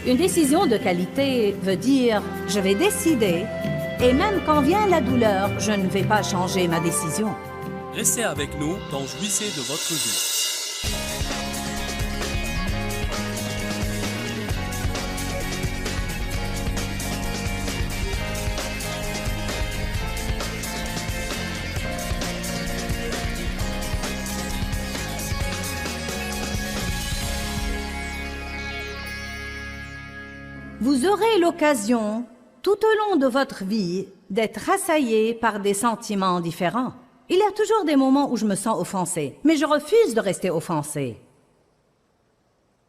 Une décision de qualité veut dire « je vais décider » et même quand vient la douleur, je ne vais pas changer ma décision. Restez avec nous dans Jouissez de votre vie. Vous aurez l'occasion, tout au long de votre vie, d'être assaillé par des sentiments différents. Il y a toujours des moments où je me sens offensée, mais je refuse de rester offensée.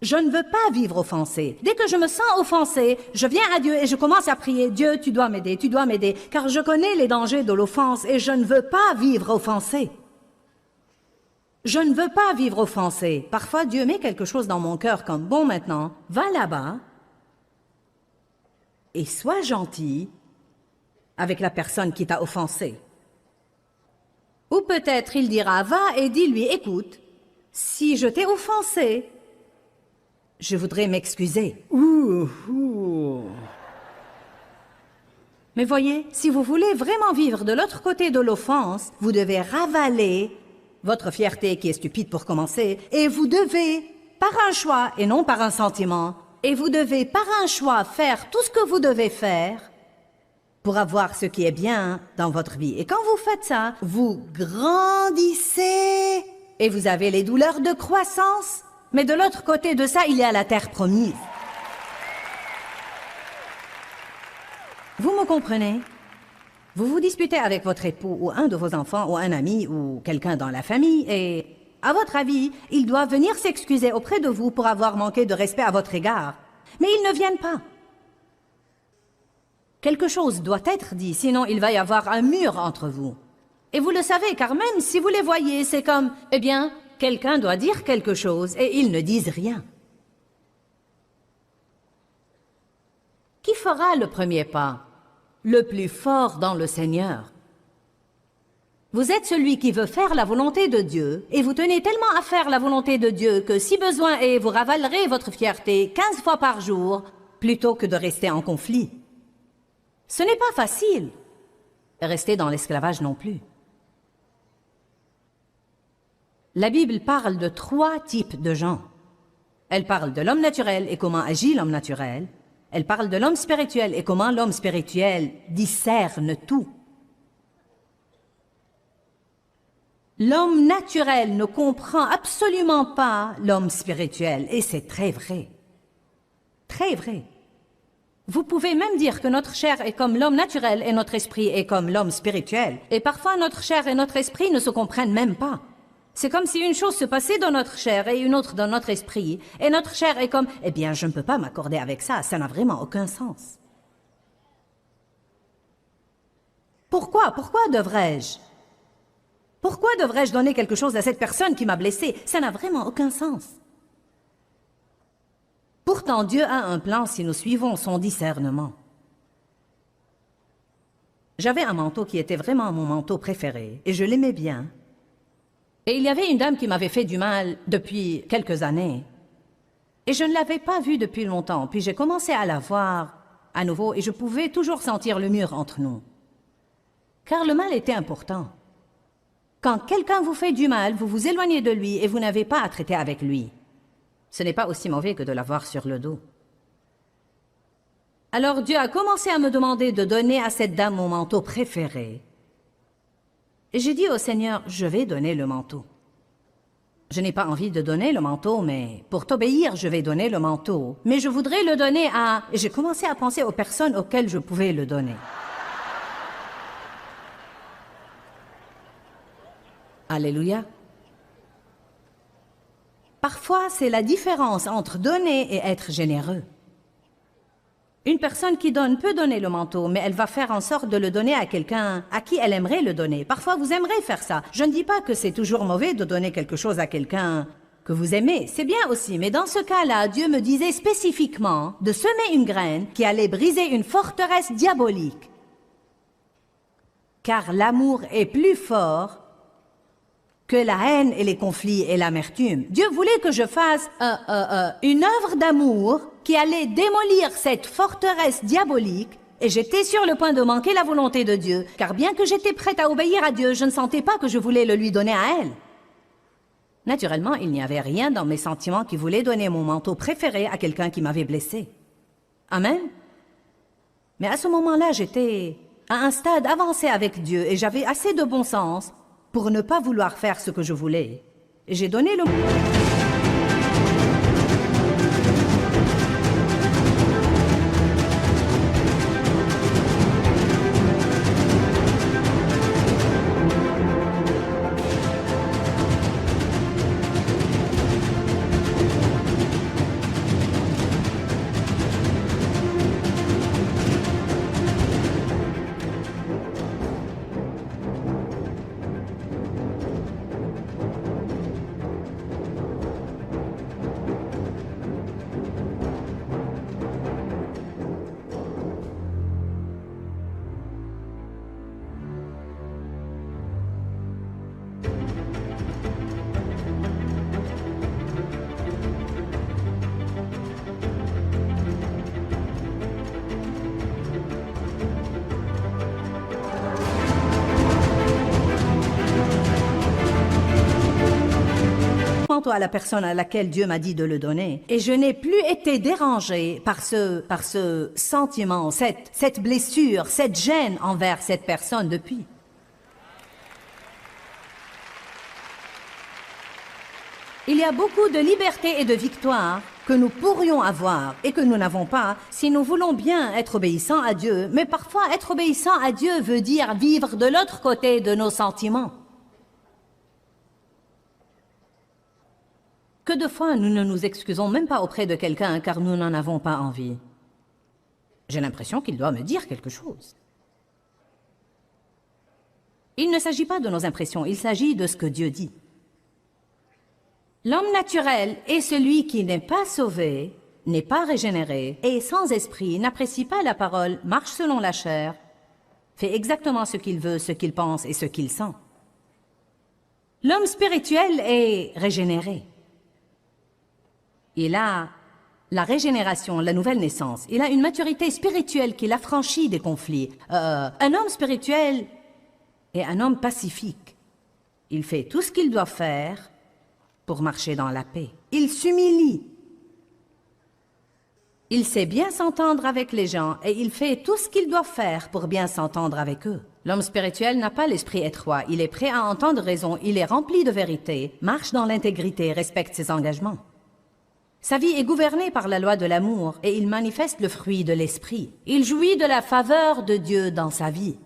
Je ne veux pas vivre offensée. Dès que je me sens offensée, je viens à Dieu et je commence à prier. Dieu, tu dois m'aider, car je connais les dangers de l'offense et je ne veux pas vivre offensée. Je ne veux pas vivre offensée. Parfois, Dieu met quelque chose dans mon cœur comme, bon, maintenant, va là-bas et sois gentil avec la personne qui t'a offensé. Ou peut-être il dira, va et dis-lui, écoute, si je t'ai offensé, je voudrais m'excuser. Mais voyez, si vous voulez vraiment vivre de l'autre côté de l'offense, vous devez ravaler votre fierté qui est stupide pour commencer, et vous devez, par un choix et non par un sentiment, et vous devez par un choix faire tout ce que vous devez faire pour avoir ce qui est bien dans votre vie. Et quand vous faites ça, vous grandissez et vous avez les douleurs de croissance. Mais de l'autre côté de ça, il y a la terre promise. Vous me comprenez? Vous vous disputez avec votre époux ou un de vos enfants ou un ami ou quelqu'un dans la famille et, à votre avis, il doit venir s'excuser auprès de vous pour avoir manqué de respect à votre égard. Mais ils ne viennent pas. Quelque chose doit être dit, sinon il va y avoir un mur entre vous. Et vous le savez, car même si vous les voyez, c'est comme, eh bien, quelqu'un doit dire quelque chose et ils ne disent rien. Qui fera le premier pas? Le plus fort dans le Seigneur. Vous êtes celui qui veut faire la volonté de Dieu et vous tenez tellement à faire la volonté de Dieu que si besoin est, vous ravalerez votre fierté 15 fois par jour plutôt que de rester en conflit. Ce n'est pas facile. Rester dans l'esclavage non plus. La Bible parle de 3 types de gens. Elle parle de l'homme naturel et comment agit l'homme naturel. Elle parle de l'homme spirituel et comment l'homme spirituel discerne tout. L'homme naturel ne comprend absolument pas l'homme spirituel, et c'est très vrai. Très vrai. Vous pouvez même dire que notre chair est comme l'homme naturel et notre esprit est comme l'homme spirituel. Et parfois, notre chair et notre esprit ne se comprennent même pas. C'est comme si une chose se passait dans notre chair et une autre dans notre esprit. Et notre chair est comme, eh bien, je ne peux pas m'accorder avec ça, ça n'a vraiment aucun sens. Pourquoi devrais-je? Pourquoi devrais-je donner quelque chose à cette personne qui m'a blessé? Ça n'a vraiment aucun sens. Pourtant, Dieu a un plan si nous suivons son discernement. J'avais un manteau qui était vraiment mon manteau préféré, et je l'aimais bien. Et il y avait une dame qui m'avait fait du mal depuis quelques années. Et je ne l'avais pas vue depuis longtemps, puis j'ai commencé à la voir à nouveau, et je pouvais toujours sentir le mur entre nous. Car le mal était important. Quand quelqu'un vous fait du mal, vous vous éloignez de lui et vous n'avez pas à traiter avec lui. Ce n'est pas aussi mauvais que de l'avoir sur le dos. Alors Dieu a commencé à me demander de donner à cette dame mon manteau préféré. Et j'ai dit au Seigneur, je vais donner le manteau. Je n'ai pas envie de donner le manteau, mais pour t'obéir, je vais donner le manteau. Mais je voudrais le donner à... Et j'ai commencé à penser aux personnes auxquelles je pouvais le donner. Alléluia. Parfois, c'est la différence entre donner et être généreux. Une personne qui donne peut donner le manteau, mais elle va faire en sorte de le donner à quelqu'un à qui elle aimerait le donner. Parfois, vous aimerez faire ça. Je ne dis pas que c'est toujours mauvais de donner quelque chose à quelqu'un que vous aimez. C'est bien aussi, mais dans ce cas-là, Dieu me disait spécifiquement de semer une graine qui allait briser une forteresse diabolique. Car l'amour est plus fort que la haine et les conflits et l'amertume. Dieu voulait que je fasse une œuvre d'amour qui allait démolir cette forteresse diabolique, et j'étais sur le point de manquer la volonté de Dieu, car bien que j'étais prête à obéir à Dieu, je ne sentais pas que je voulais le lui donner à elle. Naturellement, il n'y avait rien dans mes sentiments qui voulait donner mon manteau préféré à quelqu'un qui m'avait blessé. Amen. Mais à ce moment-là, j'étais à un stade avancé avec Dieu et j'avais assez de bon sens pour ne pas vouloir faire ce que je voulais. Et j'ai donné le... à la personne à laquelle Dieu m'a dit de le donner. Et je n'ai plus été dérangée par ce sentiment, cette blessure, cette gêne envers cette personne depuis. Il y a beaucoup de liberté et de victoire que nous pourrions avoir et que nous n'avons pas si nous voulons bien être obéissants à Dieu. Mais parfois, être obéissant à Dieu veut dire vivre de l'autre côté de nos sentiments. Que de fois nous ne nous excusons même pas auprès de quelqu'un car nous n'en avons pas envie. J'ai l'impression qu'il doit me dire quelque chose. Il ne s'agit pas de nos impressions, il s'agit de ce que Dieu dit. L'homme naturel est celui qui n'est pas sauvé, n'est pas régénéré, et sans esprit, n'apprécie pas la parole, marche selon la chair, fait exactement ce qu'il veut, ce qu'il pense et ce qu'il sent. L'homme spirituel est régénéré. Il a la régénération, la nouvelle naissance. Il a une maturité spirituelle qui l'affranchit des conflits. Un homme spirituel est un homme pacifique. Il fait tout ce qu'il doit faire pour marcher dans la paix. Il s'humilie. Il sait bien s'entendre avec les gens et il fait tout ce qu'il doit faire pour bien s'entendre avec eux. L'homme spirituel n'a pas l'esprit étroit. Il est prêt à entendre raison. Il est rempli de vérité, marche dans l'intégrité, respecte ses engagements. Sa vie est gouvernée par la loi de l'amour et il manifeste le fruit de l'esprit. Il jouit de la faveur de Dieu dans sa vie.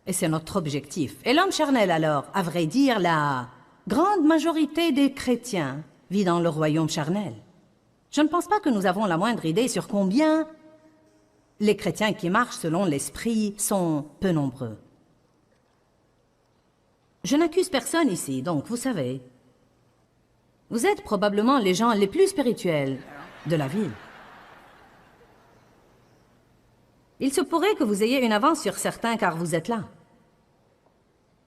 Et c'est notre objectif. Et l'homme charnel alors, à vrai dire, la grande majorité des chrétiens vit dans le royaume charnel. Je ne pense pas que nous avons la moindre idée sur combien les chrétiens qui marchent selon l'esprit sont peu nombreux. Je n'accuse personne ici, donc vous savez... Vous êtes probablement les gens les plus spirituels de la ville. Il se pourrait que vous ayez une avance sur certains car vous êtes là.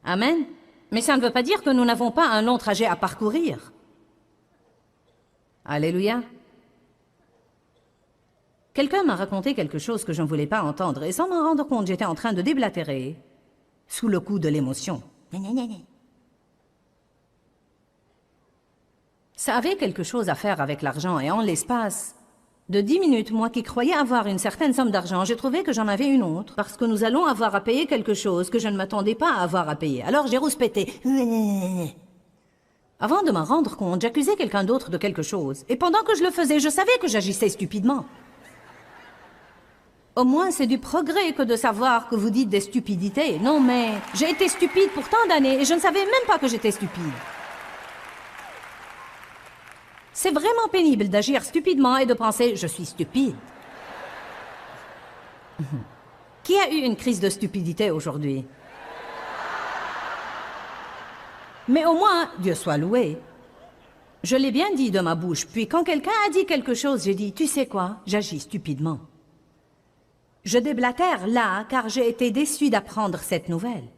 Amen. Mais ça ne veut pas dire que nous n'avons pas un long trajet à parcourir. Alléluia. Quelqu'un m'a raconté quelque chose que je ne voulais pas entendre et sans m'en rendre compte, j'étais en train de déblatérer sous le coup de l'émotion. Ça avait quelque chose à faire avec l'argent et en l'espace de 10 minutes, moi qui croyais avoir une certaine somme d'argent, j'ai trouvé que j'en avais une autre parce que nous allons avoir à payer quelque chose que je ne m'attendais pas à avoir à payer. Alors j'ai rouspété. Avant de m'en rendre compte, j'accusais quelqu'un d'autre de quelque chose. Et pendant que je le faisais, je savais que j'agissais stupidement. Au moins, c'est du progrès que de savoir que vous dites des stupidités. Non, mais j'ai été stupide pour tant d'années et je ne savais même pas que j'étais stupide. C'est vraiment pénible d'agir stupidement et de penser « je suis stupide ». Qui a eu une crise de stupidité aujourd'hui? Mais au moins, Dieu soit loué. Je l'ai bien dit de ma bouche, puis quand quelqu'un a dit quelque chose, j'ai dit « tu sais quoi, j'agis stupidement ». Je déblatère là, car j'ai été déçue d'apprendre cette nouvelle.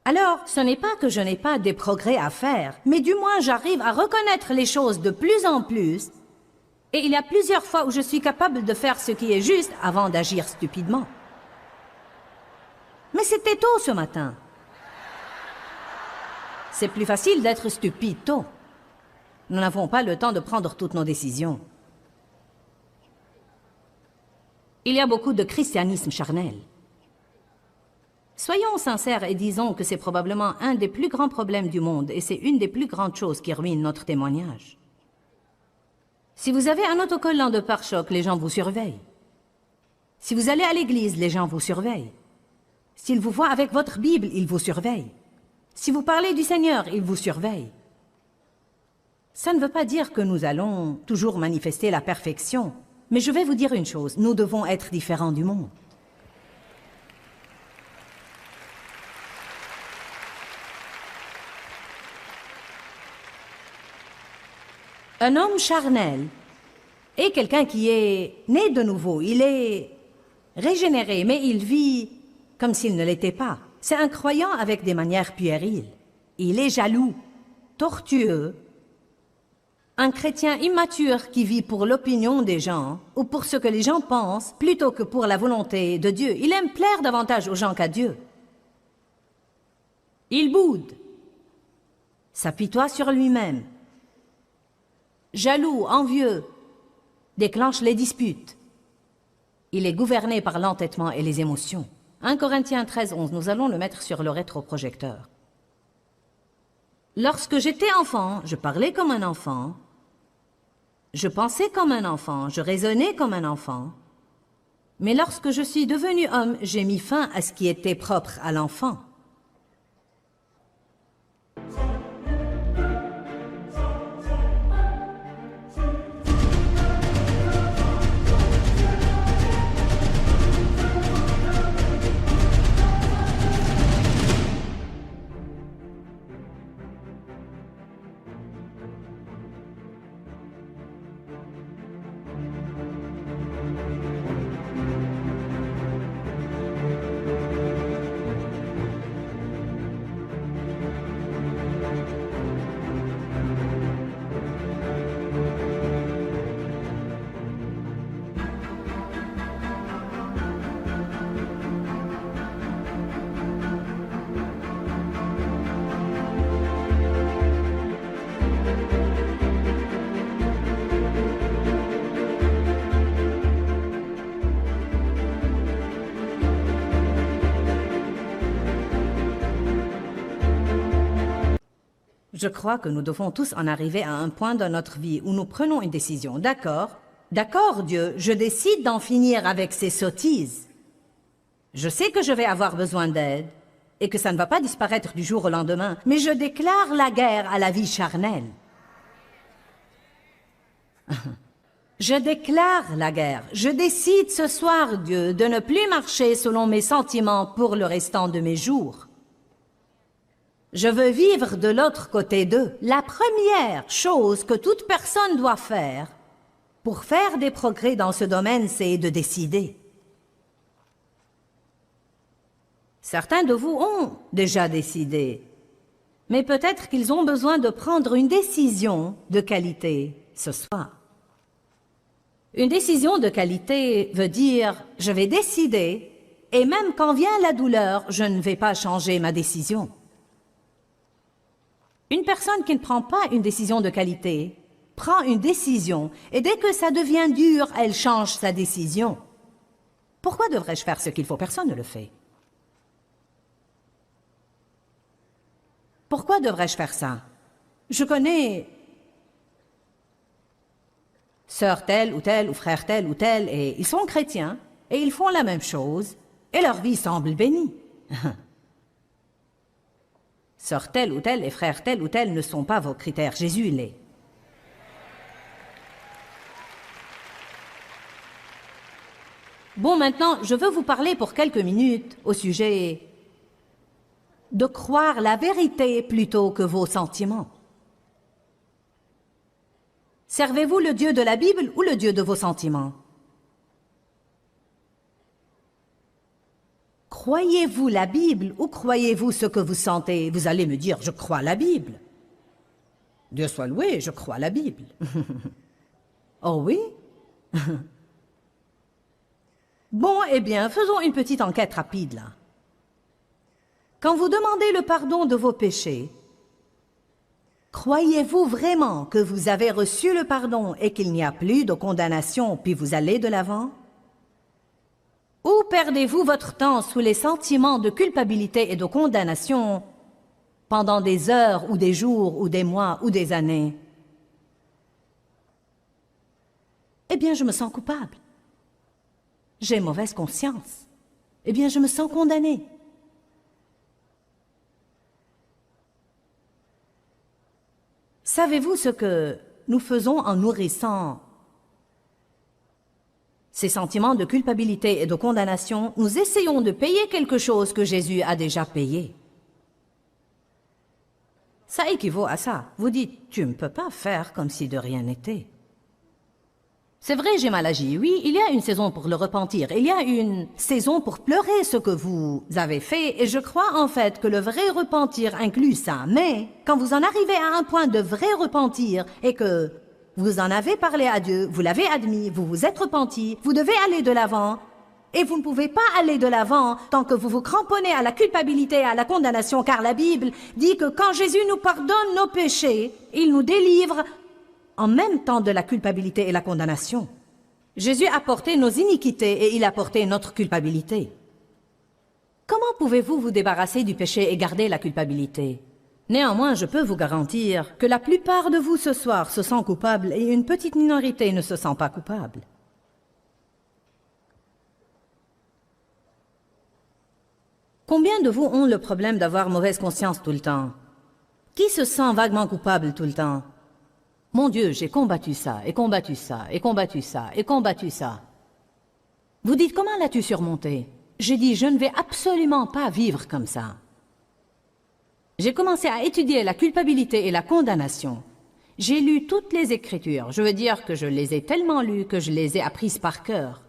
Alors, ce n'est pas que je n'ai pas des progrès à faire, mais du moins j'arrive à reconnaître les choses de plus en plus Et il y a plusieurs fois où je suis capable de faire ce qui est juste avant d'agir stupidement. Mais c'était tôt ce matin. C'est plus facile d'être stupide tôt. Nous n'avons pas le temps de prendre toutes nos décisions. Il y a beaucoup de christianisme charnel. Soyons sincères et disons que c'est probablement un des plus grands problèmes du monde et c'est une des plus grandes choses qui ruinent notre témoignage. Si vous avez un autocollant de pare-choc, les gens vous surveillent. Si vous allez à l'église, les gens vous surveillent. S'ils vous voient avec votre Bible, ils vous surveillent. Si vous parlez du Seigneur, ils vous surveillent. Ça ne veut pas dire que nous allons toujours manifester la perfection. Mais je vais vous dire une chose, nous devons être différents du monde. Un homme charnel est quelqu'un qui est né de nouveau, il est régénéré, mais il vit comme s'il ne l'était pas. C'est un croyant avec des manières puériles. Il est jaloux, tortueux, un chrétien immature qui vit pour l'opinion des gens ou pour ce que les gens pensent plutôt que pour la volonté de Dieu. Il aime plaire davantage aux gens qu'à Dieu. Il boude, s'apitoie sur lui-même, jaloux, envieux, déclenche les disputes. Il est gouverné par l'entêtement et les émotions. 1 Corinthiens 13:11, nous allons le mettre sur le rétroprojecteur. Lorsque j'étais enfant, je parlais comme un enfant, je pensais comme un enfant, je raisonnais comme un enfant. Mais lorsque je suis devenu homme, j'ai mis fin à ce qui était propre à l'enfant. Je crois que nous devons tous en arriver à un point dans notre vie où nous prenons une décision. D'accord, d'accord Dieu, je décide d'en finir avec ces sottises. Je sais que je vais avoir besoin d'aide et que ça ne va pas disparaître du jour au lendemain, mais je déclare la guerre à la vie charnelle. Je déclare la guerre. Je décide ce soir, Dieu, de ne plus marcher selon mes sentiments pour le restant de mes jours. Je veux vivre de l'autre côté d'eux. La première chose que toute personne doit faire pour faire des progrès dans ce domaine, c'est de décider. Certains de vous ont déjà décidé, mais peut-être qu'ils ont besoin de prendre une décision de qualité ce soir. Une décision de qualité veut dire « je vais décider et même quand vient la douleur, je ne vais pas changer ma décision ». Une personne qui ne prend pas une décision de qualité prend une décision et dès que ça devient dur, elle change sa décision. Pourquoi devrais-je faire ce qu'il faut? Personne ne le fait. Pourquoi devrais-je faire ça? Je connais sœur telle ou frère tel ou tel et ils sont chrétiens et ils font la même chose et leur vie semble bénie. Sœur telle ou telle et frère tel ou tel ne sont pas vos critères, Jésus l'est. Bon, maintenant, je veux vous parler pour quelques minutes au sujet de croire la vérité plutôt que vos sentiments. Servez-vous le Dieu de la Bible ou le Dieu de vos sentiments? Croyez-vous la Bible ou croyez-vous ce que vous sentez? Vous allez me dire, je crois la Bible. Dieu soit loué, je crois la Bible. Oh oui? Bon, eh bien, faisons une petite enquête rapide, là. Quand vous demandez le pardon de vos péchés, croyez-vous vraiment que vous avez reçu le pardon et qu'il n'y a plus de condamnation, puis vous allez de l'avant? Ou perdez-vous votre temps sous les sentiments de culpabilité et de condamnation pendant des heures ou des jours ou des mois ou des années? Eh bien, je me sens coupable. J'ai mauvaise conscience. Eh bien, je me sens condamné. Savez-vous ce que nous faisons en nourrissant ces sentiments de culpabilité et de condamnation? Nous essayons de payer quelque chose que Jésus a déjà payé. Ça équivaut à ça. Vous dites, tu ne peux pas faire comme si de rien n'était. C'est vrai, j'ai mal agi. Oui, il y a une saison pour le repentir. Il y a une saison pour pleurer ce que vous avez fait. Et je crois en fait que le vrai repentir inclut ça. Mais quand vous en arrivez à un point de vrai repentir et que vous en avez parlé à Dieu, vous l'avez admis, vous vous êtes repenti, vous devez aller de l'avant. Et vous ne pouvez pas aller de l'avant tant que vous vous cramponnez à la culpabilité et à la condamnation, car la Bible dit que quand Jésus nous pardonne nos péchés, il nous délivre en même temps de la culpabilité et la condamnation. Jésus a porté nos iniquités et il a porté notre culpabilité. Comment pouvez-vous vous débarrasser du péché et garder la culpabilité? Néanmoins, je peux vous garantir que la plupart de vous ce soir se sent coupables et une petite minorité ne se sent pas coupable. Combien de vous ont le problème d'avoir mauvaise conscience tout le temps? Qui se sent vaguement coupable tout le temps? Mon Dieu, j'ai combattu ça, et combattu ça, et combattu ça, et combattu ça. Vous dites, comment l'as-tu surmonté? J'ai dit, je ne vais absolument pas vivre comme ça. J'ai commencé à étudier la culpabilité et la condamnation. J'ai lu toutes les Écritures. Je veux dire que je les ai tellement lues que je les ai apprises par cœur.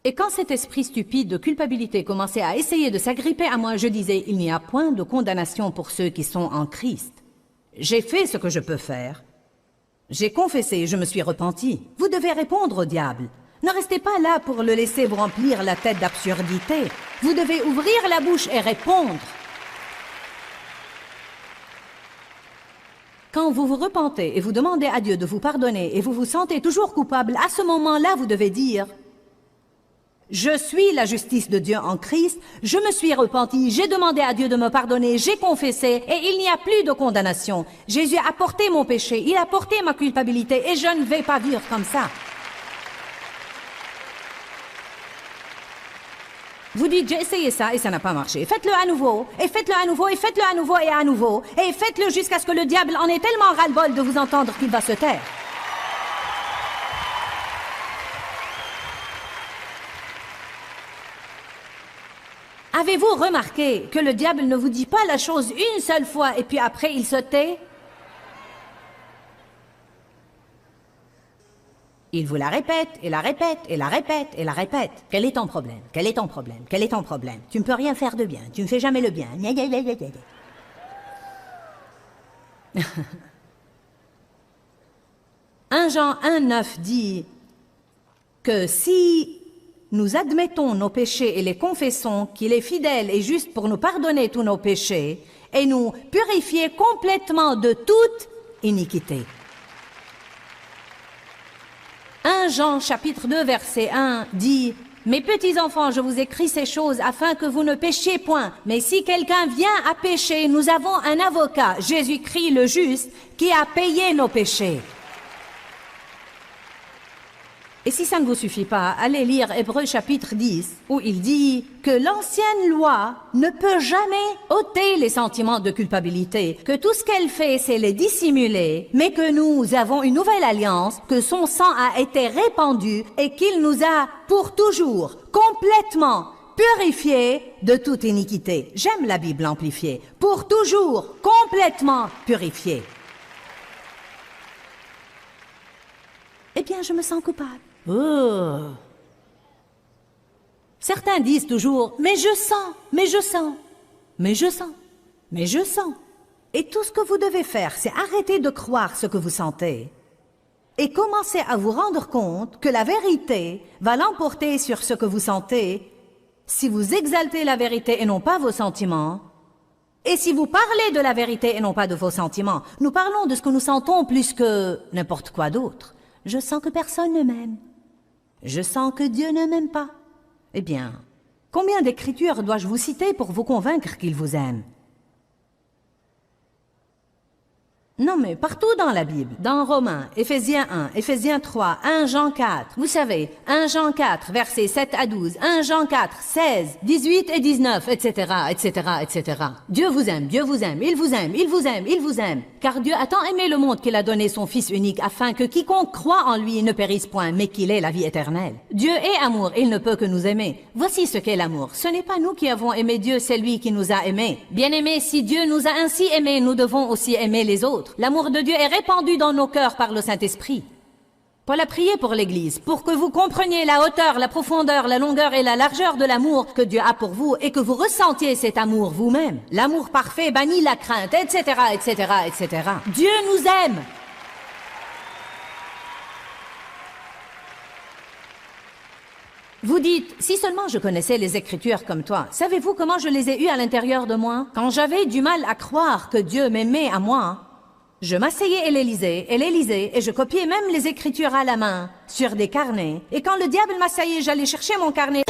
Et quand cet esprit stupide de culpabilité commençait à essayer de s'agripper à moi, je disais, il n'y a point de condamnation pour ceux qui sont en Christ. J'ai fait ce que je peux faire. J'ai confessé, je me suis repenti. Vous devez répondre au diable. Ne restez pas là pour le laisser vous remplir la tête d'absurdité. Vous devez ouvrir la bouche et répondre. Quand vous vous repentez et vous demandez à Dieu de vous pardonner et vous vous sentez toujours coupable, à ce moment-là, vous devez dire « Je suis la justice de Dieu en Christ, je me suis repenti, j'ai demandé à Dieu de me pardonner, j'ai confessé et il n'y a plus de condamnation. Jésus a porté mon péché, il a porté ma culpabilité et je ne vais pas vivre comme ça. » Vous dites, j'ai essayé ça et ça n'a pas marché. Faites-le à nouveau, et faites-le à nouveau, et faites-le à nouveau et à nouveau. Et faites-le jusqu'à ce que le diable en ait tellement ras-le-bol de vous entendre qu'il va se taire. Avez-vous remarqué que le diable ne vous dit pas la chose une seule fois et puis après il se tait? Il vous la répète, et la répète, et la répète, et la répète. Quel est ton problème? Quel est ton problème? Quel est ton problème? Tu ne peux rien faire de bien, tu ne fais jamais le bien. 1 Jean 1,9 dit que si nous admettons nos péchés et les confessons, qu'il est fidèle et juste pour nous pardonner tous nos péchés et nous purifier complètement de toute iniquité. 1 Jean chapitre 2 verset 1 dit « Mes petits enfants, je vous écris ces choses afin que vous ne péchiez point. Mais si quelqu'un vient à pécher, nous avons un avocat, Jésus-Christ le juste, qui a payé nos péchés. » Et si ça ne vous suffit pas, allez lire Hébreux chapitre 10, où il dit que l'ancienne loi ne peut jamais ôter les sentiments de culpabilité, que tout ce qu'elle fait, c'est les dissimuler, mais que nous avons une nouvelle alliance, que son sang a été répandu et qu'il nous a pour toujours complètement purifiés de toute iniquité. J'aime la Bible amplifiée. Pour toujours complètement purifiés. Eh bien, je me sens coupable. Oh. Certains disent toujours, mais je sens, mais je sens, mais je sens, mais je sens. Et tout ce que vous devez faire, c'est arrêter de croire ce que vous sentez et commencer à vous rendre compte que la vérité va l'emporter sur ce que vous sentez si vous exaltez la vérité et non pas vos sentiments. Et si vous parlez de la vérité et non pas de vos sentiments, nous parlons de ce que nous sentons plus que n'importe quoi d'autre. Je sens que personne ne m'aime. Je sens que Dieu ne m'aime pas. Eh bien, combien d'écritures dois-je vous citer pour vous convaincre qu'il vous aime? Non, mais partout dans la Bible, dans Romains, Éphésiens 1, Éphésiens 3, 1 Jean 4, vous savez, 1 Jean 4, versets 7 à 12, 1 Jean 4, 16, 18 et 19, etc., etc., etc. Dieu vous aime, Dieu vous aime, il vous aime, il vous aime, il vous aime. Car Dieu a tant aimé le monde qu'il a donné son Fils unique afin que quiconque croit en lui ne périsse point, mais qu'il ait la vie éternelle. Dieu est amour, il ne peut que nous aimer. Voici ce qu'est l'amour. Ce n'est pas nous qui avons aimé Dieu, c'est lui qui nous a aimés. Bien-aimés, si Dieu nous a ainsi aimés, nous devons aussi aimer les autres. L'amour de Dieu est répandu dans nos cœurs par le Saint-Esprit. Paul a prié pour l'Église, pour que vous compreniez la hauteur, la profondeur, la longueur et la largeur de l'amour que Dieu a pour vous et que vous ressentiez cet amour vous-même. L'amour parfait bannit la crainte, etc., etc., etc. Dieu nous aime. Vous dites, si seulement je connaissais les Écritures comme toi, savez-vous comment je les ai eues à l'intérieur de moi? Quand j'avais du mal à croire que Dieu m'aimait à moi, je m'asseyais et les lisais, et je copiais même les Écritures à la main, sur des carnets. Et quand le diable m'assaillait, j'allais chercher mon carnet.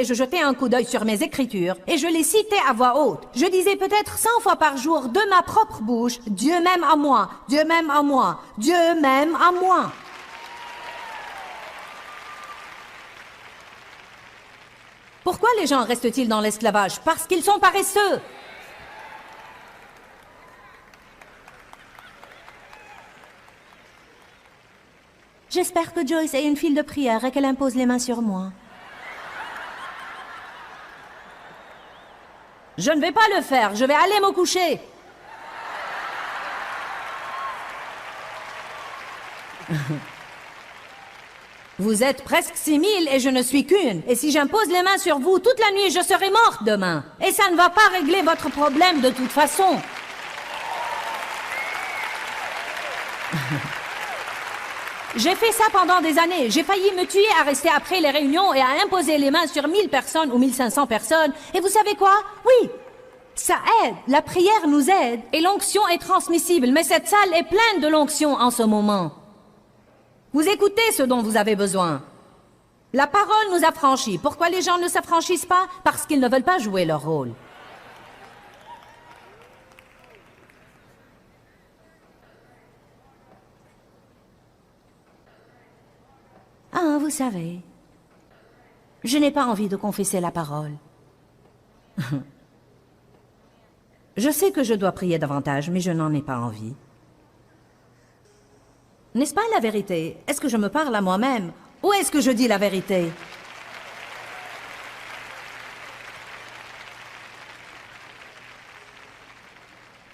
et je jetais un coup d'œil sur mes écritures et je les citais à voix haute. Je disais peut-être 100 fois par jour de ma propre bouche, Dieu m'aime à moi, Dieu m'aime à moi, Dieu m'aime à moi. Pourquoi les gens restent-ils dans l'esclavage? Parce qu'ils sont paresseux. J'espère que Joyce ait une file de prière et qu'elle impose les mains sur moi. Je ne vais pas le faire, je vais aller me coucher. Vous êtes presque 6000 et je ne suis qu'une. Et si j'impose les mains sur vous toute la nuit, je serai morte demain. Et ça ne va pas régler votre problème de toute façon. J'ai fait ça pendant des années. J'ai failli me tuer à rester après les réunions et à imposer les mains sur 1000 personnes ou 1500 personnes. Et vous savez quoi? Oui, ça aide. La prière nous aide. Et l'onction est transmissible. Mais cette salle est pleine de l'onction en ce moment. Vous écoutez ce dont vous avez besoin. La parole nous affranchit. Pourquoi les gens ne s'affranchissent pas? Parce qu'ils ne veulent pas jouer leur rôle. Ah, vous savez, je n'ai pas envie de confesser la parole. Je sais que je dois prier davantage, mais je n'en ai pas envie. N'est-ce pas la vérité? Est-ce que je me parle à moi-même? Ou est-ce que je dis la vérité?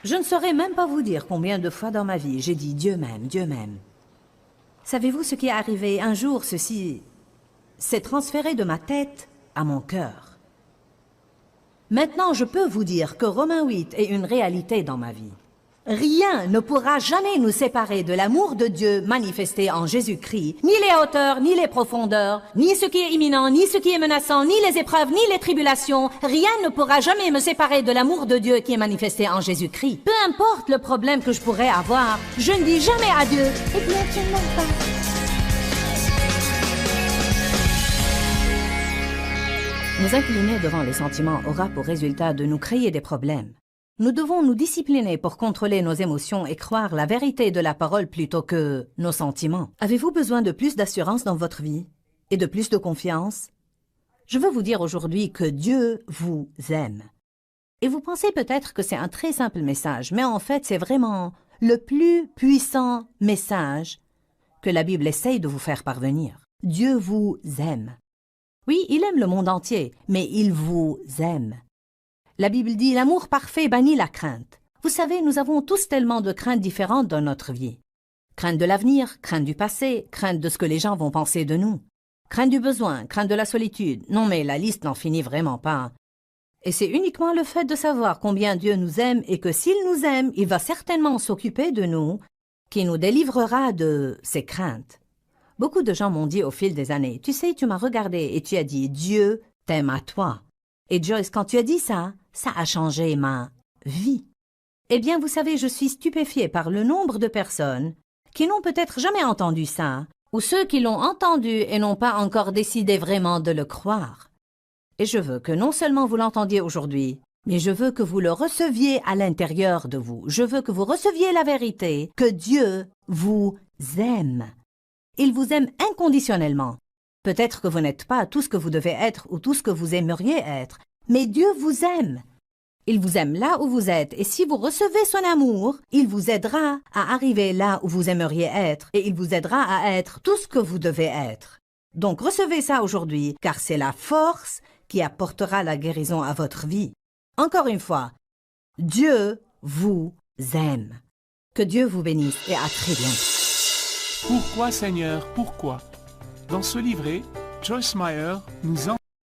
Je ne saurais même pas vous dire combien de fois dans ma vie j'ai dit Dieu m'aime, Dieu m'aime. Savez-vous ce qui est arrivé? Un jour, ceci s'est transféré de ma tête à mon cœur. Maintenant, je peux vous dire que Romains 8 est une réalité dans ma vie. Rien ne pourra jamais nous séparer de l'amour de Dieu manifesté en Jésus-Christ, ni les hauteurs, ni les profondeurs, ni ce qui est imminent, ni ce qui est menaçant, ni les épreuves, ni les tribulations. Rien ne pourra jamais me séparer de l'amour de Dieu qui est manifesté en Jésus-Christ. Peu importe le problème que je pourrais avoir, je ne dis jamais à Dieu, « Eh bien, tu ne m'aimes pas. » Nous incliner devant les sentiments aura pour résultat de nous créer des problèmes. Nous devons nous discipliner pour contrôler nos émotions et croire la vérité de la parole plutôt que nos sentiments. Avez-vous besoin de plus d'assurance dans votre vie et de plus de confiance? Je veux vous dire aujourd'hui que Dieu vous aime. Et vous pensez peut-être que c'est un très simple message, mais en fait c'est vraiment le plus puissant message que la Bible essaye de vous faire parvenir. Dieu vous aime. Oui, il aime le monde entier, mais il vous aime. La Bible dit « L'amour parfait bannit la crainte ». Vous savez, nous avons tous tellement de craintes différentes dans notre vie. Crainte de l'avenir, crainte du passé, crainte de ce que les gens vont penser de nous. Crainte du besoin, crainte de la solitude. Non, mais la liste n'en finit vraiment pas. Et c'est uniquement le fait de savoir combien Dieu nous aime et que s'il nous aime, il va certainement s'occuper de nous, qui nous délivrera de ces craintes. Beaucoup de gens m'ont dit au fil des années, « Tu sais, tu m'as regardé et tu as dit « Dieu t'aime à toi ». Et Joyce, quand tu as dit ça, ça a changé ma vie. Eh bien, vous savez, je suis stupéfiée par le nombre de personnes qui n'ont peut-être jamais entendu ça, ou ceux qui l'ont entendu et n'ont pas encore décidé vraiment de le croire. Et je veux que non seulement vous l'entendiez aujourd'hui, mais je veux que vous le receviez à l'intérieur de vous. Je veux que vous receviez la vérité, que Dieu vous aime. Il vous aime inconditionnellement. Peut-être que vous n'êtes pas tout ce que vous devez être ou tout ce que vous aimeriez être, mais Dieu vous aime. Il vous aime là où vous êtes, et si vous recevez son amour, il vous aidera à arriver là où vous aimeriez être, et il vous aidera à être tout ce que vous devez être. Donc recevez ça aujourd'hui, car c'est la force qui apportera la guérison à votre vie. Encore une fois, Dieu vous aime. Que Dieu vous bénisse et à très bientôt. Pourquoi Seigneur, pourquoi? Dans ce livret, Joyce Meyer nous